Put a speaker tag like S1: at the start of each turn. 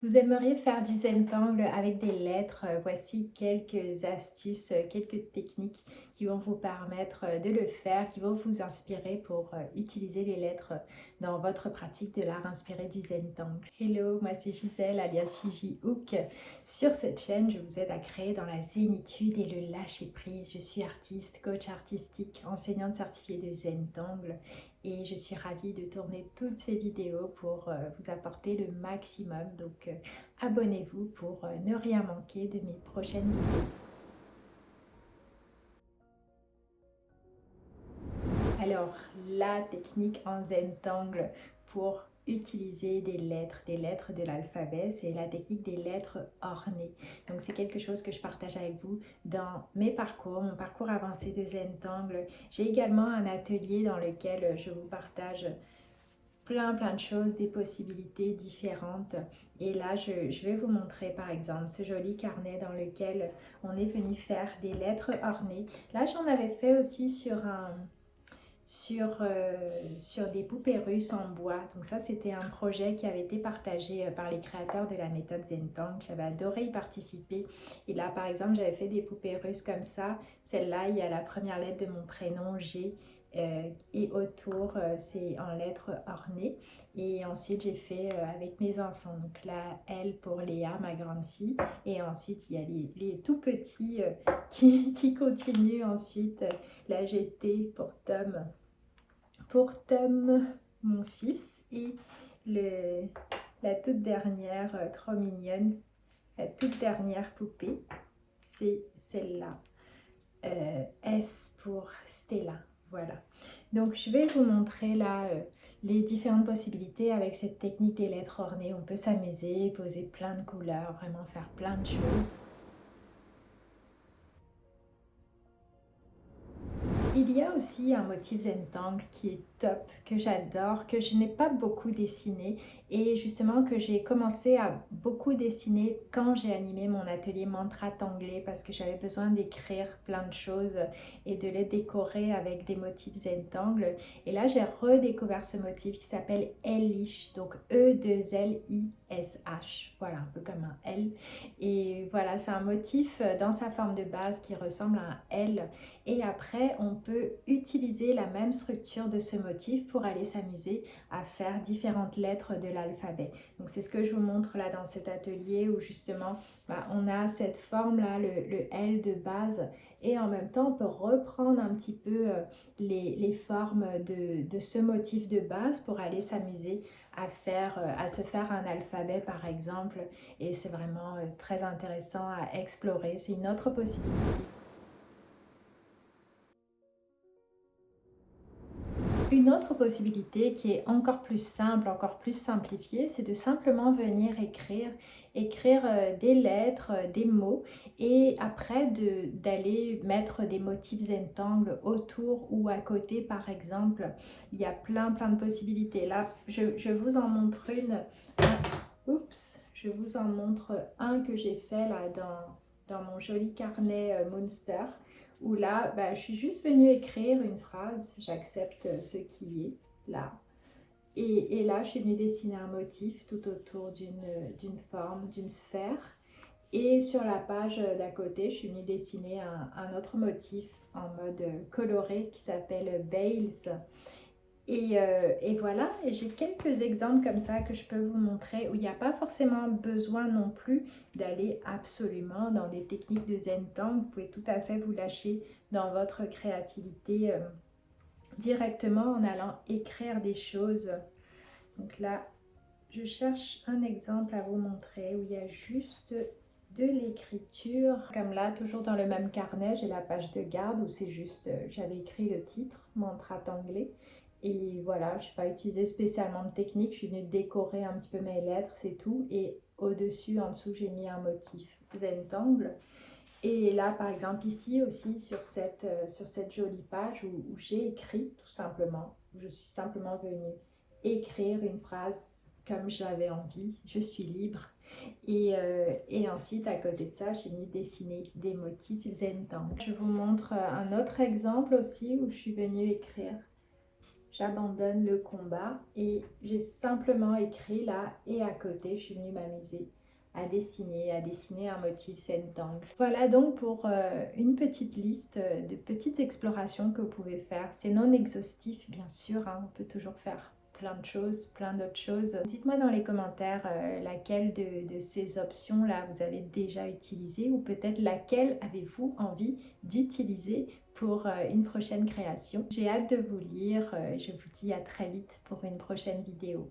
S1: Vous aimeriez faire du Zentangle avec des lettres. Voici quelques astuces, quelques techniques qui vont vous permettre de le faire, qui vont vous inspirer pour utiliser les lettres dans votre pratique de l'art inspiré du Zentangle. Hello, moi c'est Gisèle alias Gigi Hook. Sur cette chaîne, je vous aide à créer dans la zénitude et le lâcher prise. Je suis artiste, coach artistique, enseignante certifiée de Zentangle et je suis ravie de tourner toutes ces vidéos pour vous apporter le maximum. Donc abonnez-vous pour ne rien manquer de mes prochaines vidéos. Alors, la technique en Zentangle pour utiliser des lettres de l'alphabet, c'est la technique des lettres ornées. Donc c'est quelque chose que je partage avec vous dans mes parcours, mon parcours avancé de Zentangle. J'ai également un atelier dans lequel je vous partage plein de choses, des possibilités différentes. Et là, je vais vous montrer par exemple ce joli carnet dans lequel on est venu faire des lettres ornées. Là, j'en avais fait aussi sur des poupées russes en bois. Donc ça, c'était un projet qui avait été partagé par les créateurs de la méthode Zentangle. J'avais adoré y participer. Et là, par exemple, j'avais fait des poupées russes comme ça. Celle-là, il y a la première lettre de mon prénom, G. Et autour, c'est en lettres ornées. Et ensuite, j'ai fait avec mes enfants. Donc là, L pour Léa, ma grande fille. Et ensuite, il y a les tout petits qui continuent ensuite. La GT pour Tom, mon fils, et le, la toute dernière, trop mignonne, la toute dernière poupée, c'est celle-là. S pour Stella. Voilà. Donc, je vais vous montrer là les différentes possibilités avec cette technique des lettres ornées. On peut s'amuser, poser plein de couleurs, vraiment faire plein de choses. Il y a aussi un motif Zentangle qui est top, que j'adore, que je n'ai pas beaucoup dessiné et justement que j'ai commencé à beaucoup dessiner quand j'ai animé mon atelier mantra tanglé parce que j'avais besoin d'écrire plein de choses et de les décorer avec des motifs Zentangle. Et là, j'ai redécouvert ce motif qui s'appelle Elish, donc E-2-L-I-S-H, voilà, un peu comme un L. Et voilà, c'est un motif dans sa forme de base qui ressemble à un L. Et après, on peut utiliser la même structure de ce motif pour aller s'amuser à faire différentes lettres de l'alphabet. Donc c'est ce que je vous montre là dans cet atelier où justement on a cette forme là, le L de base, et en même temps on peut reprendre un petit peu les formes de ce motif de base pour aller s'amuser à se faire un alphabet par exemple, et c'est vraiment très intéressant à explorer. C'est une autre possibilité. Une autre possibilité qui est encore plus simple, encore plus simplifiée, c'est de simplement venir écrire des lettres, des mots, et après d'aller mettre des motifs Zentangle autour ou à côté par exemple. Il y a plein de possibilités. Là, je vous en montre oups, je vous en montre un que j'ai fait là dans mon joli carnet Monster, où là, je suis juste venue écrire une phrase, j'accepte ce qui est là. Et là, je suis venue dessiner un motif tout autour d'une forme, d'une sphère. Et sur la page d'à côté, je suis venue dessiner un autre motif en mode coloré qui s'appelle Bales. Et voilà, et j'ai quelques exemples comme ça que je peux vous montrer où il n'y a pas forcément besoin non plus d'aller absolument dans des techniques de Zentangle. Vous pouvez tout à fait vous lâcher dans votre créativité directement en allant écrire des choses. Donc là, je cherche un exemple à vous montrer où il y a juste de l'écriture. Comme là, toujours dans le même carnet, j'ai la page de garde où c'est juste, j'avais écrit le titre, mantra tanglé. Et voilà, je n'ai pas utilisé spécialement de technique, je suis venue décorer un petit peu mes lettres, c'est tout. Et au-dessus, en dessous, j'ai mis un motif Zentangle. Et là, par exemple, ici aussi, sur cette jolie page où j'ai écrit tout simplement, où je suis simplement venue écrire une phrase comme j'avais envie, je suis libre. Et ensuite, à côté de ça, j'ai mis dessiner des motifs Zentangle. Je vous montre un autre exemple aussi où je suis venue écrire. j'abandonne le combat et j'ai simplement écrit là et à côté, je suis venue m'amuser à dessiner un motif centangle. Voilà donc pour une petite liste de petites explorations que vous pouvez faire. C'est non exhaustif bien sûr, hein, on peut toujours faire plein de choses, plein d'autres choses. Dites-moi dans les commentaires laquelle de ces options-là vous avez déjà utilisé ou peut-être laquelle avez-vous envie d'utiliser pour une prochaine création. J'ai hâte de vous lire, je vous dis à très vite pour une prochaine vidéo.